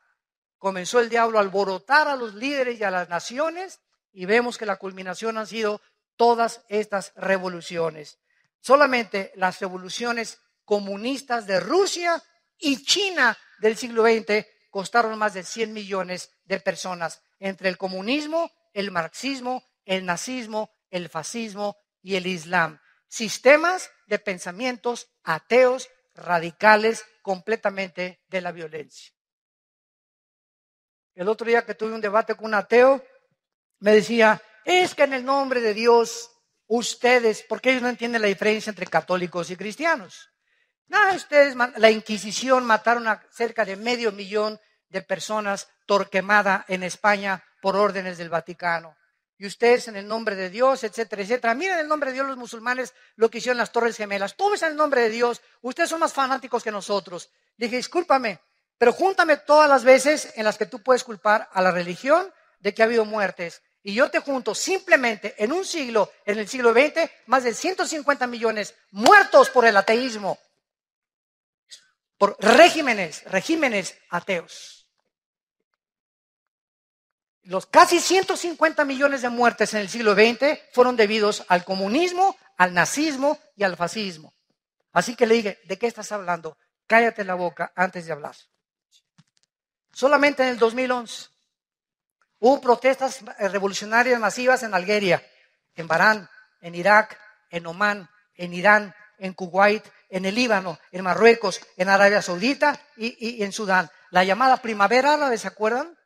Comenzó el diablo a alborotar a los líderes y a las naciones y vemos que la culminación han sido todas estas revoluciones. Solamente las revoluciones comunistas de Rusia y China del siglo XX costaron más de 100 millones de personas, entre el comunismo, el marxismo, el nazismo, el fascismo y el islam. Sistemas de pensamientos ateos, radicales, completamente de la violencia. El otro día que tuve un debate con un ateo, me decía, es que en el nombre de Dios, ustedes, porque ellos no entienden la diferencia entre católicos y cristianos. No, ustedes, la Inquisición mataron a cerca de 500,000 de personas, Torquemada en España por órdenes del Vaticano. Y ustedes en el nombre de Dios, etcétera, etcétera. Miren en el nombre de Dios los musulmanes lo que hicieron en las Torres Gemelas. Todo es en el nombre de Dios. Ustedes son más fanáticos que nosotros. Dije, discúlpame, pero júntame todas las veces en las que tú puedes culpar a la religión de que ha habido muertes. Y yo te junto simplemente en un siglo, en el siglo XX, más de 150 millones muertos por el ateísmo, por regímenes ateos. Los casi 150 millones de muertes en el siglo XX fueron debidos al comunismo, al nazismo y al fascismo. Así que le dije, ¿de qué estás hablando? Cállate la boca antes de hablar. Solamente en el 2011 hubo protestas revolucionarias masivas en Algeria, en Bahrein, en Irak, en Omán, en Irán, en Kuwait, en el Líbano, en Marruecos, en Arabia Saudita y en Sudán. La llamada primavera árabe, ¿se acuerdan?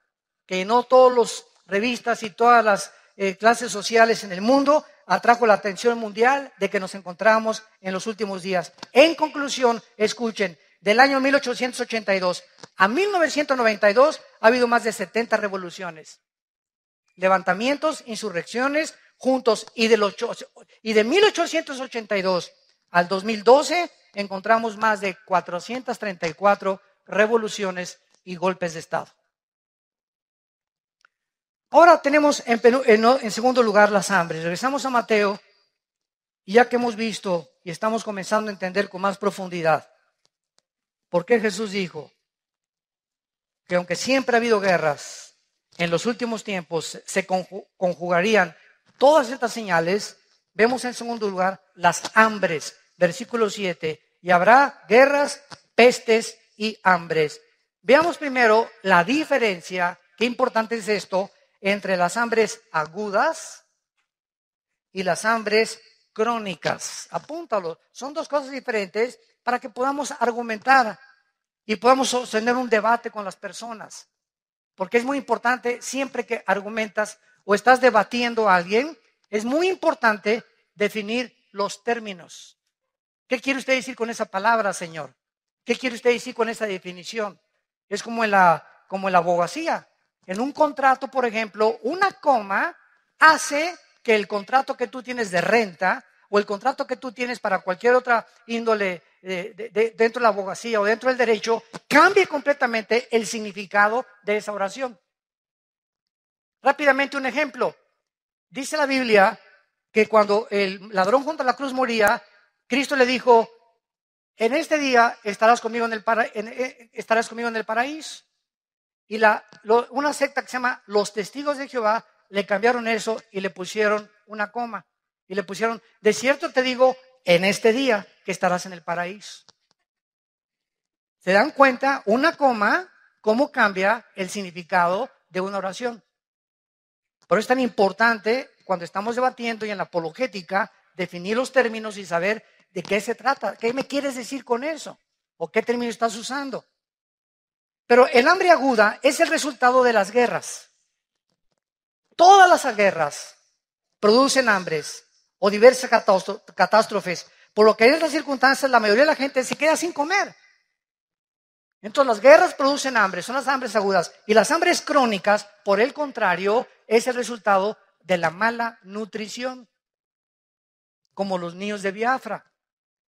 Que llenó todas las revistas y todas las clases sociales en el mundo, atrajo la atención mundial de que nos encontramos en los últimos días. En conclusión, escuchen, del año 1882 a 1992 ha habido más de 70 revoluciones, levantamientos, insurrecciones juntos, y de 1882 al 2012 encontramos más de 434 revoluciones y golpes de Estado. Ahora tenemos en segundo lugar las hambres. Regresamos a Mateo, y ya que hemos visto y estamos comenzando a entender con más profundidad por qué Jesús dijo que aunque siempre ha habido guerras, en los últimos tiempos se conjugarían todas estas señales, vemos en segundo lugar las hambres, versículo 7, y habrá guerras, pestes y hambres. Veamos primero la diferencia, qué importante es esto, entre las hambres agudas y las hambres crónicas. Apúntalo. Son dos cosas diferentes para que podamos argumentar y podamos sostener un debate con las personas. Porque es muy importante, siempre que argumentas o estás debatiendo a alguien, es muy importante definir los términos. ¿Qué quiere usted decir con esa palabra, señor? ¿Qué quiere usted decir con esa definición? Es como en la abogacía. En un contrato, por ejemplo, una coma hace que el contrato que tú tienes de renta o el contrato que tú tienes para cualquier otra índole dentro de la abogacía o dentro del derecho cambie completamente el significado de esa oración. Rápidamente un ejemplo. Dice la Biblia que cuando el ladrón junto a la cruz moría, Cristo le dijo: en este día estarás conmigo en el paraíso. Y una secta que se llama Los Testigos de Jehová le cambiaron eso y le pusieron una coma. Y le pusieron: de cierto te digo, en este día que estarás en el paraíso. ¿Se dan cuenta? Una coma, cómo cambia el significado de una oración. Por eso es tan importante cuando estamos debatiendo y en la apologética definir los términos y saber de qué se trata. ¿Qué me quieres decir con eso? ¿O qué término estás usando? Pero el hambre aguda es el resultado de las guerras. Todas las guerras producen hambres o diversas catástrofes, por lo que en estas circunstancias la mayoría de la gente se queda sin comer. Entonces las guerras producen hambre, son las hambres agudas. Y las hambres crónicas, por el contrario, es el resultado de la mala nutrición. Como los niños de Biafra,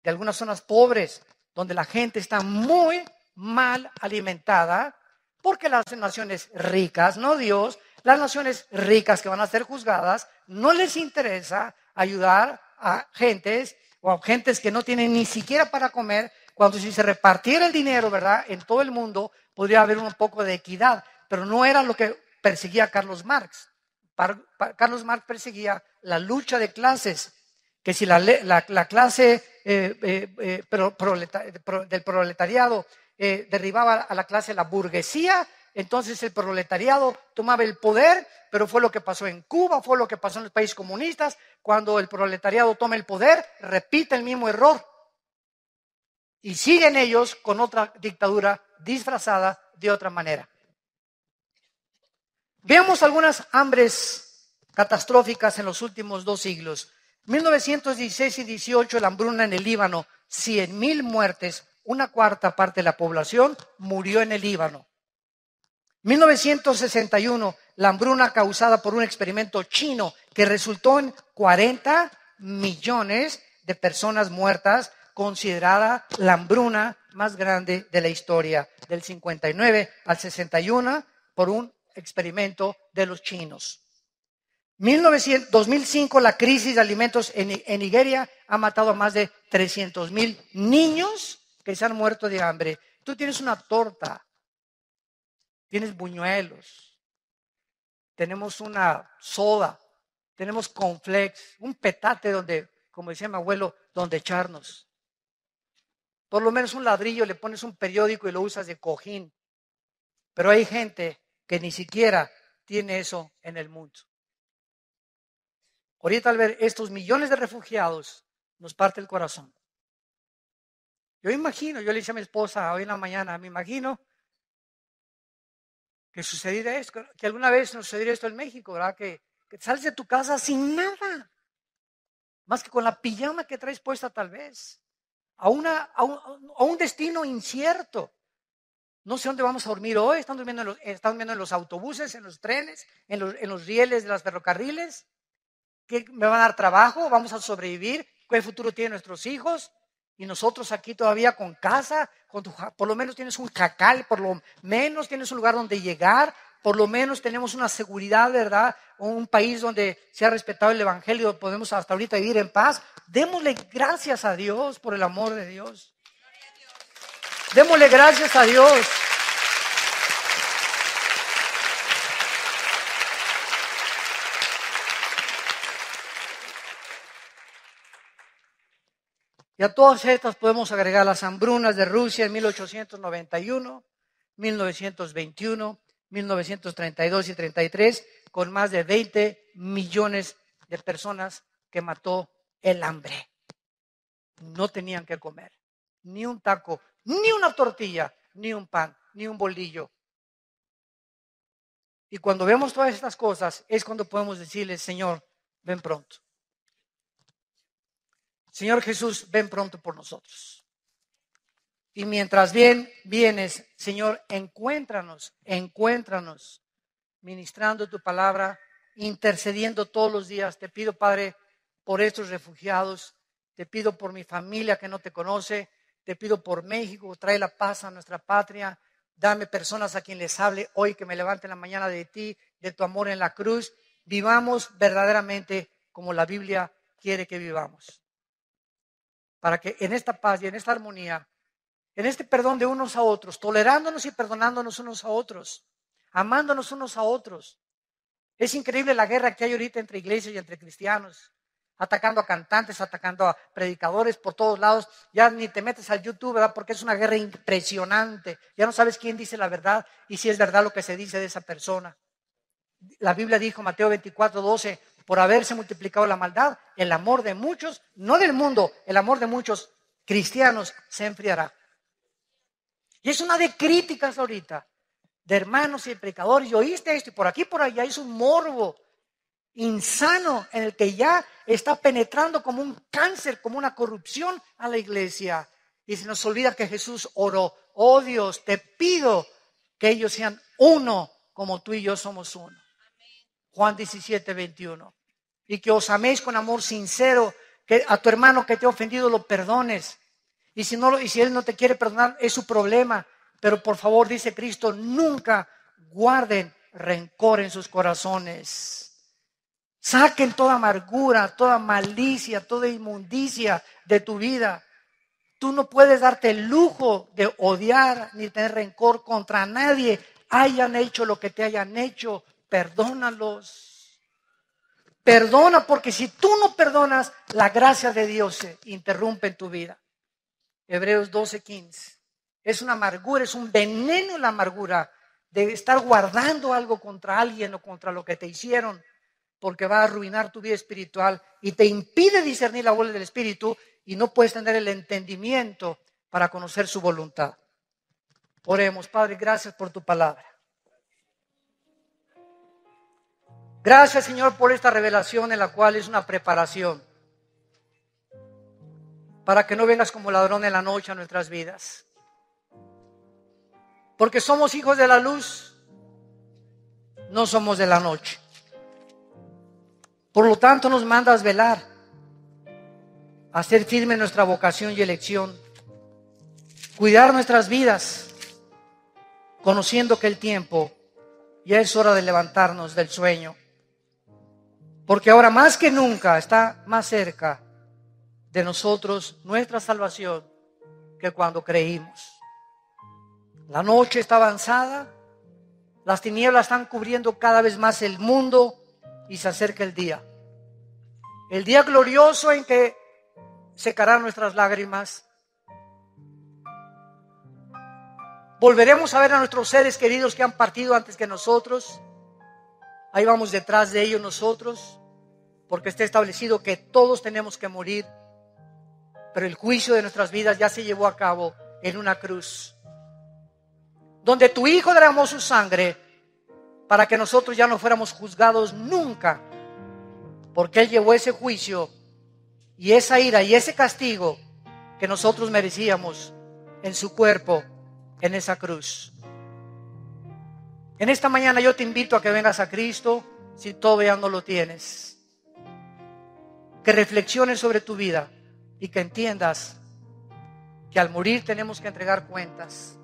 de algunas zonas pobres, donde la gente está muy mal alimentada, porque las naciones ricas, no Dios, las naciones ricas que van a ser juzgadas, no les interesa ayudar a gentes o a gentes que no tienen ni siquiera para comer, cuando si se repartiera el dinero, ¿verdad?, en todo el mundo, podría haber un poco de equidad, pero no era lo que perseguía Carlos Marx. Carlos Marx perseguía la lucha de clases, que si la clase del proletariado derribaba a la clase de la burguesía, entonces el proletariado tomaba el poder, pero fue lo que pasó en Cuba, fue lo que pasó en los países comunistas. Cuando el proletariado toma el poder, repite el mismo error. Y siguen ellos con otra dictadura disfrazada de otra manera. Veamos algunas hambres catastróficas en los últimos 2 siglos. 1916 y 18, la hambruna en el Líbano, 100,000 muertes, 1/4 parte de la población murió en el Líbano. 1961, la hambruna causada por un experimento chino que resultó en 40 millones de personas muertas, considerada la hambruna más grande de la historia, del 59 al 61, por un experimento de los chinos. 2005, la crisis de alimentos en Nigeria ha matado a más de 300,000 niños que se han muerto de hambre. Tú tienes una torta, tienes buñuelos, tenemos una soda, tenemos cornflakes, un petate donde, como decía mi abuelo, donde echarnos. Por lo menos un ladrillo, le pones un periódico y lo usas de cojín. Pero hay gente que ni siquiera tiene eso en el mundo. Ahorita al ver estos millones de refugiados, nos parte el corazón. Yo imagino, yo le dije a mi esposa hoy en la mañana, me imagino que sucediera esto, que alguna vez nos sucediera esto en México, ¿verdad? Que sales de tu casa sin nada, más que con la pijama que traes puesta tal vez, a un destino incierto. No sé dónde vamos a dormir hoy, están durmiendo en los autobuses, en los trenes, en los rieles de los ferrocarriles. ¿Qué me va a dar trabajo? ¿Vamos a sobrevivir? ¿Qué futuro tienen nuestros hijos? Y nosotros aquí todavía con casa, por lo menos tienes un jacal, por lo menos tienes un lugar donde llegar, por lo menos tenemos una seguridad, ¿verdad? Un país donde se ha respetado el evangelio, podemos hasta ahorita vivir en paz. Démosle gracias a Dios por el amor de Dios. Démosle gracias a Dios. Y a todas estas podemos agregar las hambrunas de Rusia en 1891, 1921, 1932 y 33, con más de 20 millones de personas que mató el hambre. No tenían que comer ni un taco, ni una tortilla, ni un pan, ni un bolillo. Y cuando vemos todas estas cosas es cuando podemos decirle, Señor, ven pronto. Señor Jesús, ven pronto por nosotros. Y mientras vienes, Señor, encuéntranos ministrando tu palabra, intercediendo todos los días. Te pido, Padre, por estos refugiados. Te pido por mi familia que no te conoce. Te pido por México, trae la paz a nuestra patria. Dame personas a quien les hable hoy, que me levanten la mañana de ti, de tu amor en la cruz. Vivamos verdaderamente como la Biblia quiere que vivamos. Para que en esta paz y en esta armonía, en este perdón de unos a otros, tolerándonos y perdonándonos unos a otros, amándonos unos a otros. Es increíble la guerra que hay ahorita entre iglesias y entre cristianos, atacando a cantantes, atacando a predicadores por todos lados. Ya ni te metes al YouTube, ¿verdad? Porque es una guerra impresionante. Ya no sabes quién dice la verdad y si es verdad lo que se dice de esa persona. La Biblia dijo, Mateo 24:12, por haberse multiplicado la maldad, el amor de muchos, no del mundo, el amor de muchos cristianos se enfriará. Y es una de críticas ahorita, de hermanos y predicadores, y oíste esto, y por aquí por allá es un morbo insano en el que ya está penetrando como un cáncer, como una corrupción a la iglesia. Y se nos olvida que Jesús oró, oh Dios, te pido que ellos sean uno como tú y yo somos uno. Juan 17:21. Y que os améis con amor sincero, que a tu hermano que te ha ofendido lo perdones. Y si él no te quiere perdonar, es su problema. Pero por favor, dice Cristo, nunca guarden rencor en sus corazones. Saquen toda amargura, toda malicia, toda inmundicia de tu vida. Tú no puedes darte el lujo de odiar ni tener rencor contra nadie. Hayan hecho lo que te hayan hecho, perdónalos. Perdona, porque si tú no perdonas, la gracia de Dios se interrumpe en tu vida. Hebreos 12:15. Es una amargura, es un veneno la amargura de estar guardando algo contra alguien o contra lo que te hicieron, porque va a arruinar tu vida espiritual y te impide discernir la voluntad del Espíritu y no puedes tener el entendimiento para conocer su voluntad. Oremos, Padre, gracias por tu palabra. Gracias, Señor, por esta revelación en la cual es una preparación para que no vengas como ladrón en la noche a nuestras vidas. Porque somos hijos de la luz, no somos de la noche. Por lo tanto, nos mandas velar, a ser firme en nuestra vocación y elección, cuidar nuestras vidas, conociendo que el tiempo ya es hora de levantarnos del sueño. Porque ahora más que nunca está más cerca de nosotros nuestra salvación que cuando creímos. La noche está avanzada, las tinieblas están cubriendo cada vez más el mundo y se acerca el día. El día glorioso en que secarán nuestras lágrimas. Volveremos a ver a nuestros seres queridos que han partido antes que nosotros. Ahí vamos detrás de ellos nosotros, porque está establecido que todos tenemos que morir. Pero el juicio de nuestras vidas ya se llevó a cabo en una cruz, donde tu Hijo derramó su sangre para que nosotros ya no fuéramos juzgados nunca, porque Él llevó ese juicio y esa ira y ese castigo que nosotros merecíamos en su cuerpo, en esa cruz. En esta mañana yo te invito a que vengas a Cristo si todavía no lo tienes, que reflexiones sobre tu vida y que entiendas que al morir tenemos que entregar cuentas.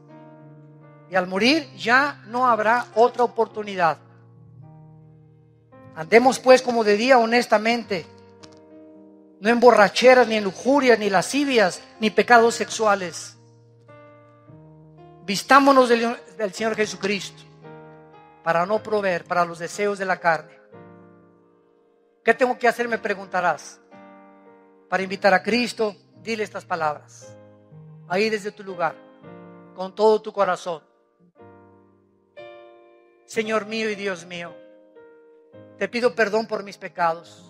Y al morir ya no habrá otra oportunidad. Andemos pues como de día honestamente, no en borracheras, ni en lujurias, ni lascivias, ni pecados sexuales. Vistámonos del Señor Jesucristo para no proveer para los deseos de la carne. ¿Qué tengo que hacer? Me preguntarás. Para invitar a Cristo, dile estas palabras. Ahí desde tu lugar, con todo tu corazón. Señor mío y Dios mío, te pido perdón por mis pecados.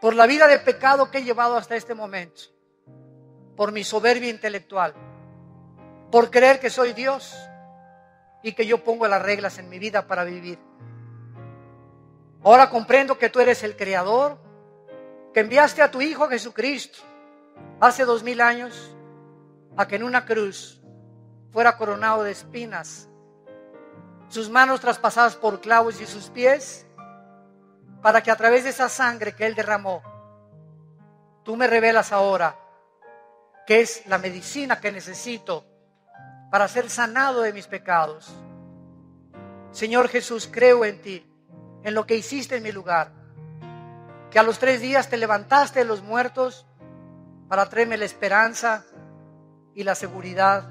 por la vida de pecado que he llevado hasta este momento, por mi soberbia intelectual, por creer que soy Dios y que yo pongo las reglas en mi vida para vivir. Ahora comprendo que tú eres el Creador, que enviaste a tu Hijo Jesucristo hace 2000 años a que en una cruz fuera coronado de espinas, sus manos traspasadas por clavos y sus pies, para que a través de esa sangre que Él derramó, tú me revelas ahora que es la medicina que necesito para ser sanado de mis pecados. Señor Jesús, creo en ti, en lo que hiciste en mi lugar, que a los 3 días te levantaste de los muertos para traerme la esperanza y la seguridad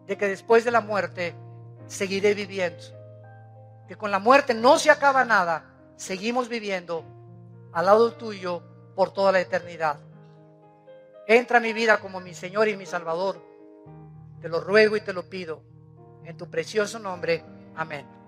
de que después de la muerte seguiré viviendo, que con la muerte no se acaba nada, seguimos viviendo al lado tuyo por toda la eternidad. Entra a mi vida como mi Señor y mi Salvador. Te lo ruego y te lo pido en tu precioso nombre. Amén.